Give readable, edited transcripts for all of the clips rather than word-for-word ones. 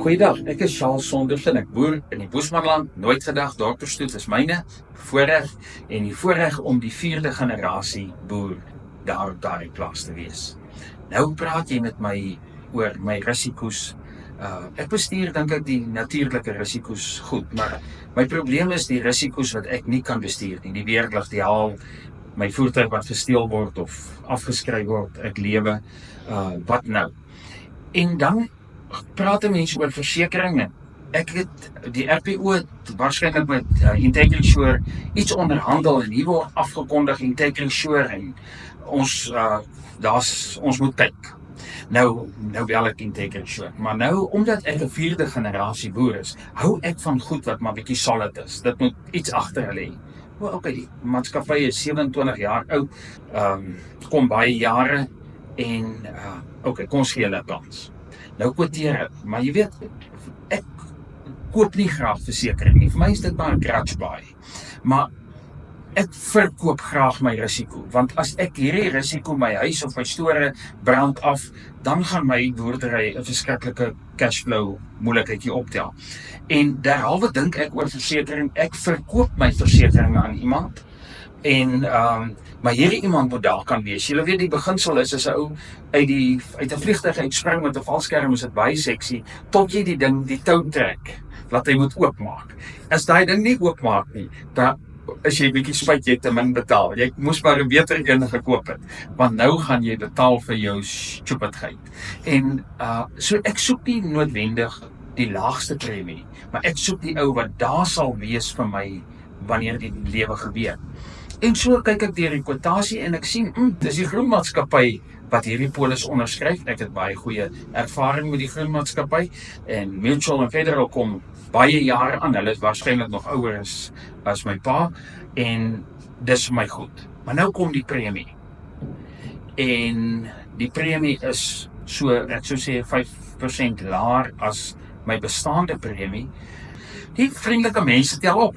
Goeiedag, ek is Charles Sondersen, ek boer in die Boesmanland, nooit gedag, Dorperstoet is myne voorreg en die voorreg om die 4de generasie boer daar op daardie plaas te wees. Nou praat jy met my oor my risiko's. Ek bestuur dink ek die natuurlike risiko's goed, maar my probleem is die risiko's wat ek nie kan bestuur nie. Die weerlig, die haal, my voertuig wat gesteel word of afgeskryf word, ek lewe, wat nou? En dan praat mense oor versekeringe. Ek het die RPO waarskynlik met IntegriSure iets onderhandel en hier word afgekondig IntegriSure en ons moet kyk. Nou bel ek IntegriSure, maar nou omdat ek 'n 4de generasie boer is, hou ek van goed wat maar bietjie solid is. Dit moet iets agter hulle hê. Okay, die maatskappy is 27 jaar oud, kom baie jare en okay, kom ons gee hulle 'n kans. Nou kwoteer ek, maar jy weet, ek koop nie graag versekering nie. Vir my is dit maar 'n grudge buy. Maar ek verkoop graag my risiko, want as ek hierdie risiko my huis of my store brand af, dan gaan my boerdery 'n verskriklike cashflow moeilikheidjie optel. En derhalwe dink ek oor versekering, ek verkoop my versekering aan iemand en maar hierdie iemand moet daar kan wees. Julle weet die beginsel is as 'n ou uit 'n vliegtuig uitspring met 'n valskerm, is dit baie seksie, tot jy die ding, die tou trek, laat hy moet oopmaak. As daai ding nie oopmaak nie, dan is jy bietjie spyt, jy te min betaal. Jy moes maar 'n beter een gekoop het, want nou gaan jy betaal vir jou stupidheid. En so ek soek nie noodwendig die laagste premie, maar ek soek die ou wat daar sal wees vir my wanneer die lewe gebeur. En so kyk ek deur die kwotasie en ek sien, dis die groenmaatskappy wat hierdie polis onderskryf. Ek het baie goeie ervaring met die groenmaatskappy en Mutual en Federal kom baie jare aan. Hulle is waarskynlik nog ouer as my pa en dis vir my goed. Maar nou kom die premie. En die premie is so, ek sou sê 5% laer as my bestaande premie. Die vriendelike mense tel op.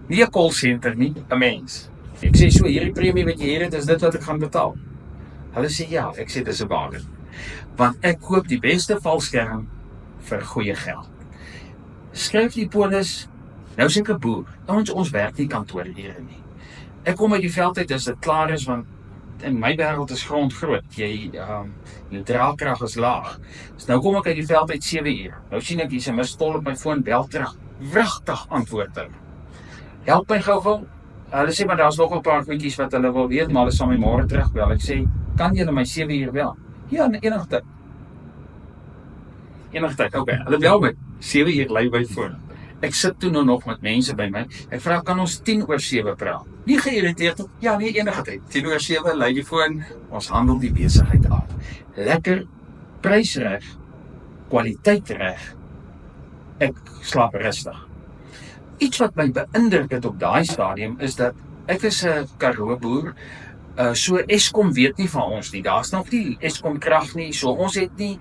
Nie 'n call center nie, 'n mens. Ek sê so, hierdie premie wat jy hier het, is dit wat ek gaan betaal. Hulle sê ja, ek sê dis 'n bargain. Want ek koop die beste valskerm vir goeie geld. Skryf die polis, nou is ek 'n boer. Ons werk nie kantoorure nie. Ek kom uit die veld uit as dit klaar is, want in my wêreld is grond groot. Jy draagkrag is laag. So nou kom ek uit die veld uit 7 uur. Nou sien ek hier's 'n mistol op my foon, bel terug. Wragtig antwoord hulle. Help my gou. Hulle sê maar daar's nog 'n paar goedjies wat hulle wil weet, maar hulle sal my môre terugbel. Ek sê, kan julle my 7 uur bel? Ja, enige tyd. Okay. Hulle bel my 7 uur lê by foon. Ek sit toe nog met mense by my. Ek vra, kan ons 6:50 praat? Nie geïrriteerd nie. Ja, nee, enige tyd. 6:50 lê die foon. Ons handel die besigheid af. Lekker prysreg, kwaliteit reg. Ek slaap rustig. Iets wat my beïndruk het op daai stadium is dat ek is 'n Karoo boer, so Eskom weet nie van ons nie. Daar's nog nie Eskom krag nie, so ons het nie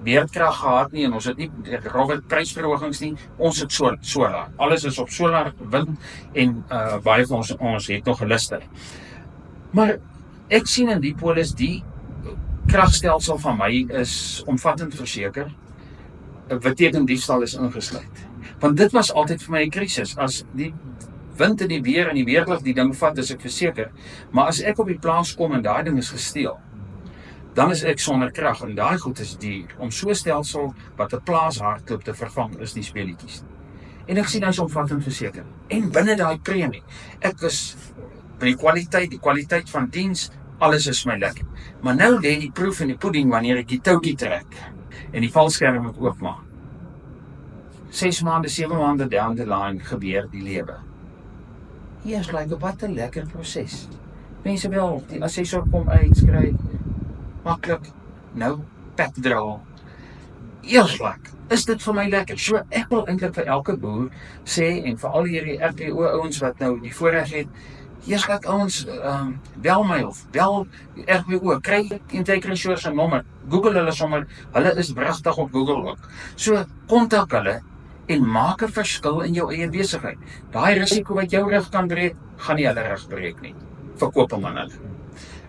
weerkrag gehad nie en ons het nie rowwe prysverhogings nie. Ons het solar. Alles is op solar, wind en baie van ons het nog geluster. Maar ek sien in die polis die kragstelsel van my is omvattend verseker. Beteken diefstal is ingesluit. Want dit was altyd vir my 'n krisis. As die wind en die weer en die weerlig die ding vat, is ek verseker. Maar as ek op die plaas kom en daai ding is gesteel, dan is ek sonder krag en daai goed is duur. Om so 'n stelsel wat 'n plaas hardloop te vervang is nie speletjies nie. En ek sien hy's omvattend verseker. En binne daai premie, ek is by die kwaliteit van diens, alles is my lekker. Maar nou lê die proef in die pudding wanneer ek die toutjie trek en die valskerm moet oopmaak. 6 maande, 7 maande down the line gebeur die lewe. Eers wat 'n lekker proses. Mense wel, die assessor kom uitskryf, maklik, nou pek dra. Eers is dit vir my lekker. So ek wil eintlik vir elke boer sê en vir al hierdie RPO ouens wat nou die voorreg het, eers ouens, bel my of bel RPO, kry IntegriSure se nommer, Google hulle sommer, hulle is wragtig op Google ook. So kontak hulle en maak 'n verskil in jou eie besigheid. Daai risiko wat jou rug kan breek, gaan nie hulle rug breek nie. Verkoop hom aan hulle.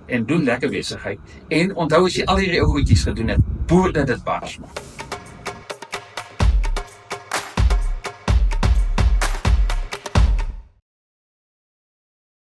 En doen lekker besigheid. En onthou as jy al hierdie ou goedjies gedoen het, boer dit baas maak.